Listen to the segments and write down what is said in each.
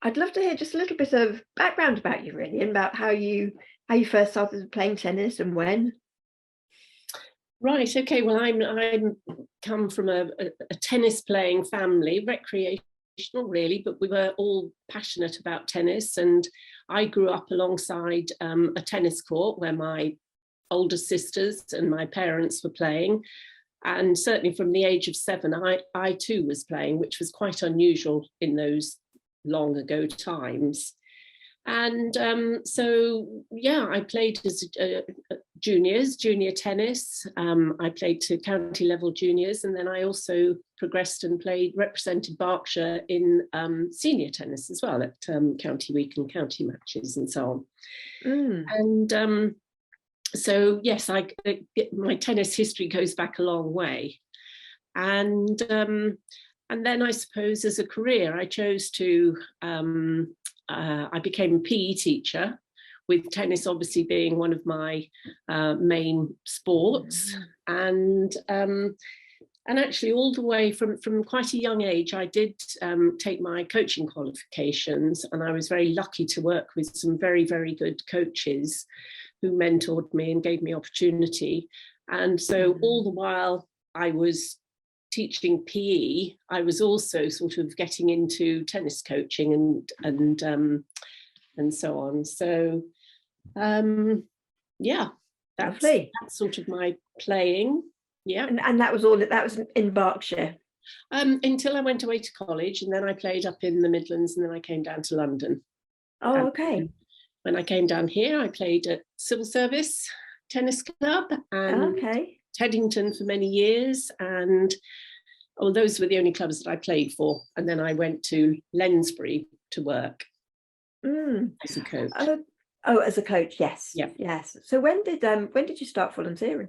I'd love to hear just a little bit of background about you, really, and about how you first started playing tennis and when. Right. Okay. Well, I'm come from a tennis playing family, recreational really, but we were all passionate about tennis, and I grew up alongside a tennis court where my older sisters and my parents were playing. And certainly from the age of 7, I too was playing, which was quite unusual in those long ago times. And I played as junior tennis. I played to county level juniors, and then I also progressed and represented Berkshire in senior tennis as well at county week and county matches and so on. And so yes, my tennis history goes back a long way. And then I suppose as a career, I chose to. I became a PE teacher, with tennis obviously being one of my main sports. And actually all the way from quite a young age, I did take my coaching qualifications, and I was very lucky to work with some very, very good coaches who mentored me and gave me opportunity. And so all the while I was teaching PE, I was also sort of getting into tennis coaching and so on. So that's sort of my playing. Yeah. And that was in Berkshire. Until I went away to college, and then I played up in the Midlands, and then I came down to London. Oh, okay. When I came down here, I played at Civil Service Tennis Club and Teddington for many years, and those were the only clubs that I played for. And then I went to Lensbury to work as a coach. As a coach, yes. Yeah. Yes. So when did you start volunteering?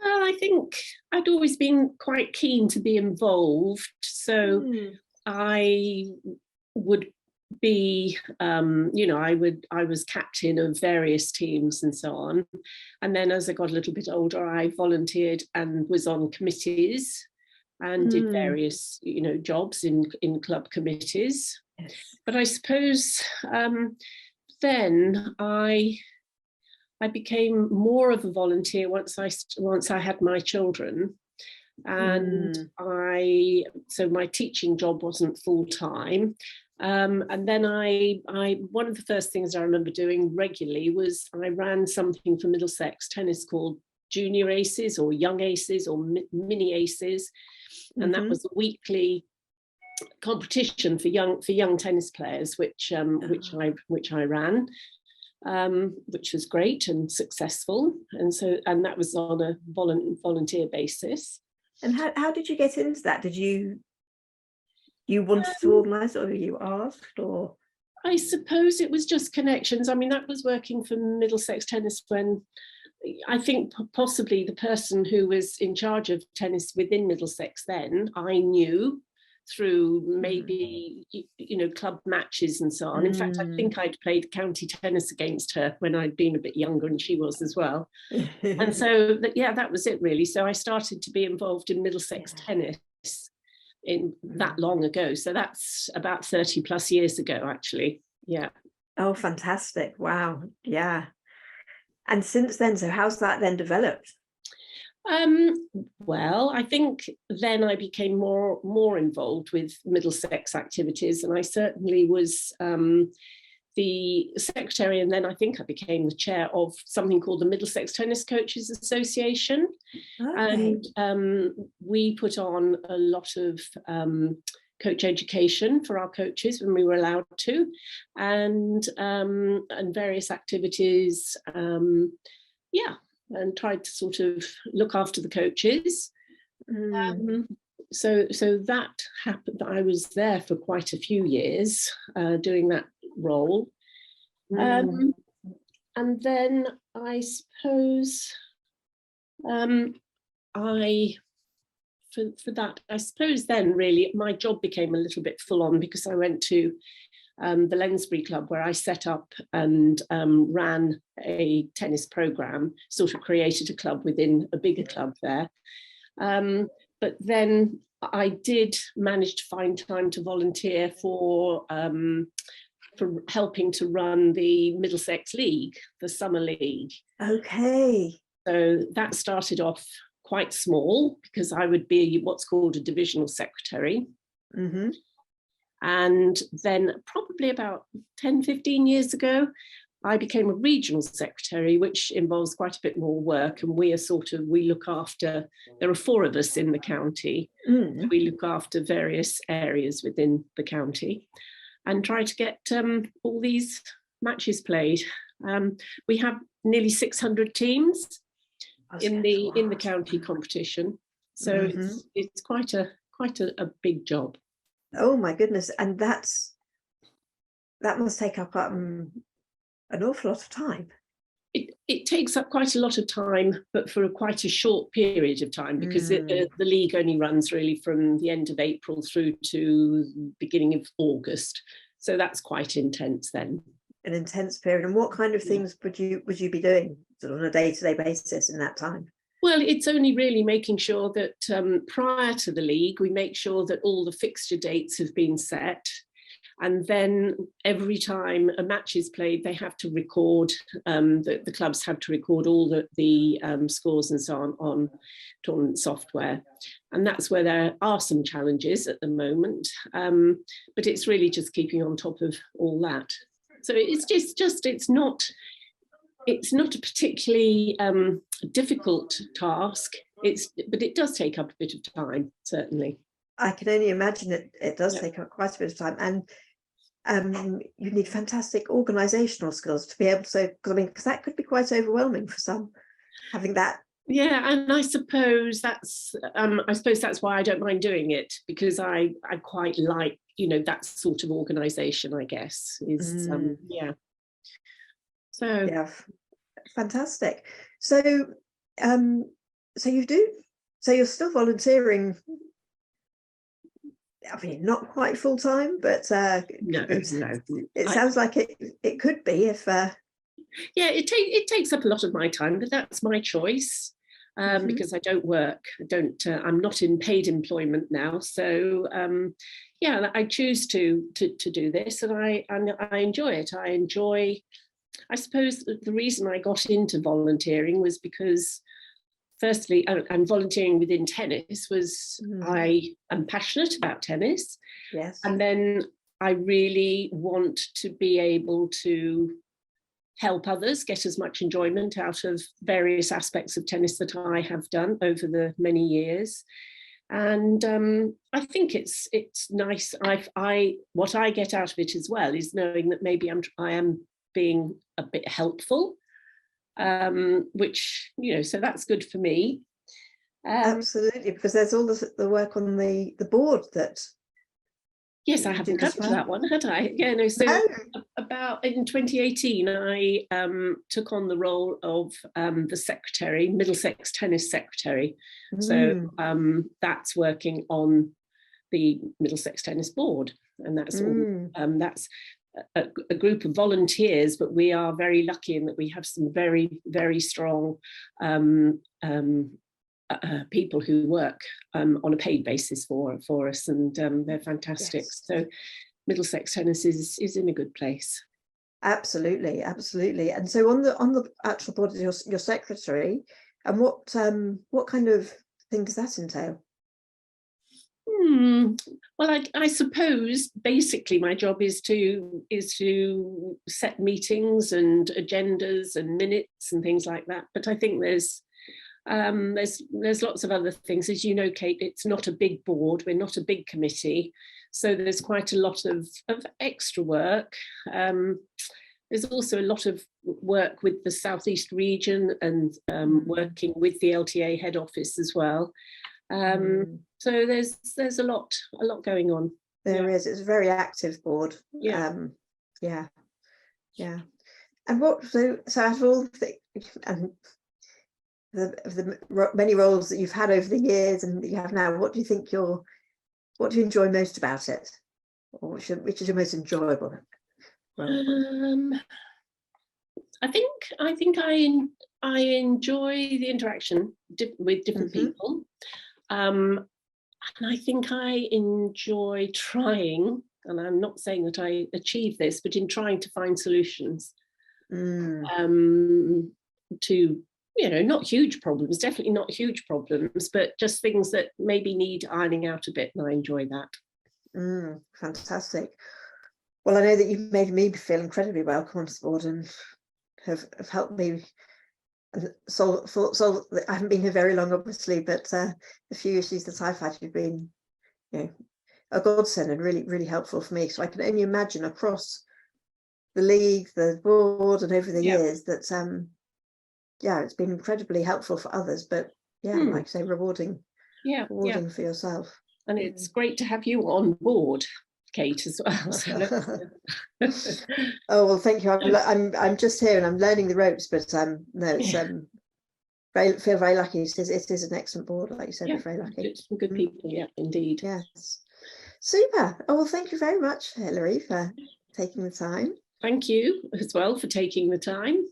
I think I'd always been quite keen to be involved. So I would be I was captain of various teams and so on, and then as I got a little bit older, I volunteered and was on committees and did various jobs in club committees. Yes. But I suppose then I became more of a volunteer once I had my children. And so my teaching job wasn't full time. And then I one of the first things I remember doing regularly was I ran something for Middlesex Tennis called Junior Aces or Young Aces or Mini Aces, and that was a weekly competition for young tennis players, which I ran, which was great and successful, and that was on a volunteer basis. And how did you get into that? Did you wanted to organise, or you asked, or? I suppose it was just connections. I mean, that was working for Middlesex Tennis when I think possibly the person who was in charge of tennis within Middlesex then, I knew through maybe, club matches and so on. In fact, I think I'd played county tennis against her when I'd been a bit younger, and she was as well. And so, that was it really. So I started to be involved in Middlesex tennis in that long ago. So that's about 30 plus years ago, actually. Yeah. Oh, fantastic. Wow. Yeah. And since then, so how's that then developed? Well, I think then I became more involved with Middlesex activities, and I certainly was the secretary, and then I think I became the chair of something called the Middlesex Tennis Coaches Association. Okay. And we put on a lot of coach education for our coaches when we were allowed to, and various activities, and tried to sort of look after the coaches. So that happened. I was there for quite a few years doing that role. And then I suppose for that, I suppose then really my job became a little bit full on, because I went to the Lensbury Club, where I set up and ran a tennis program, sort of created a club within a bigger club there. But then I did manage to find time to volunteer for helping to run the Middlesex League, the Summer League. Okay. So that started off quite small because I would be what's called a divisional secretary. Mm-hmm. And then probably about 10, 15 years ago, I became a regional secretary, which involves quite a bit more work. And we look after, there are 4 of us in the county. Mm. We look after various areas within the county and try to get all these matches played. We have nearly 600 teams in the county competition. So mm-hmm. it's quite a big job. Oh my goodness. And that must take up an awful lot of time. It takes up quite a lot of time, but for quite a short period of time, because the league only runs really from the end of April through to the beginning of August. So that's quite intense then. An intense period. And what kind of things would you be doing sort of on a day-to-day basis in that time? Well, it's only really making sure that prior to the league, we make sure that all the fixture dates have been set. And then every time a match is played, they have to record, the clubs have to record all the scores and so on tournament software. And that's where there are some challenges at the moment. But it's really just keeping on top of all that. So it's not a particularly difficult task. But it does take up a bit of time, certainly. I can only imagine it does take up quite a bit of time. And you need fantastic organisational skills to be able to, because that could be quite overwhelming for some, having that. Yeah, and I suppose that's why I don't mind doing it, because I quite like, that sort of organisation, I guess, is yeah. So yeah, fantastic. So you're still volunteering. I mean, not quite full time, but no. It sounds like it could be if. Yeah, it takes up a lot of my time, but that's my choice because I don't work. I'm not in paid employment now, so yeah, I choose to do this, and I enjoy it. I suppose the reason I got into volunteering was because, firstly, and volunteering within tennis was I am passionate about tennis. Yes. And then I really want to be able to help others get as much enjoyment out of various aspects of tennis that I have done over the many years. And I think it's nice. What I get out of it as well is knowing that maybe I am being a bit helpful. Which, so that's good for me. Absolutely, because there's all the work on the board that. Yes, I haven't come to that one, had I? Yeah, no. So about in 2018, I took on the role of the secretary, Middlesex tennis secretary. So that's working on the Middlesex Tennis Board, and that's all. That's a group of volunteers, but we are very lucky in that we have some very, very strong people who work on a paid basis for us, and they're fantastic. Yes. So Middlesex Tennis is in a good place. Absolutely. And so on the actual board, your secretary, and what kind of thing does that entail? Well, I suppose basically my job is to set meetings and agendas and minutes and things like that. But I think there's lots of other things. As you know, Kate, it's not a big board. We're not a big committee, so there's quite a lot of extra work. There's also a lot of work with the South East region and working with the LTA head office as well. So there's a lot going on. There is. It's a very active board. Yeah. Yeah. And what so out of all the many roles that you've had over the years and that you have now, what do you enjoy most about it, or which is your most enjoyable role? I think I enjoy the interaction with different people. And I think I enjoy trying, and I'm not saying that I achieve this, but in trying to find solutions to, not huge problems, definitely not huge problems, but just things that maybe need ironing out a bit, and I enjoy that. Fantastic. Well, I know that you've made me feel incredibly welcome onto the board and have helped me solve. I haven't been here very long, obviously, but the few issues that I've had have been, a godsend and really, really helpful for me. So I can only imagine across the league, the board, and over the years that it's been incredibly helpful for others, but like I say, rewarding for yourself. And it's great to have you on board, Kate, as well. Oh well, thank you. I'm just here and I'm learning the ropes, but no, it's feel very lucky. It is an excellent board, like you said. We're very lucky. Some good people, indeed. Yes, super. Oh well, thank you very much, Hilary, for taking the time. Thank you as well for taking the time.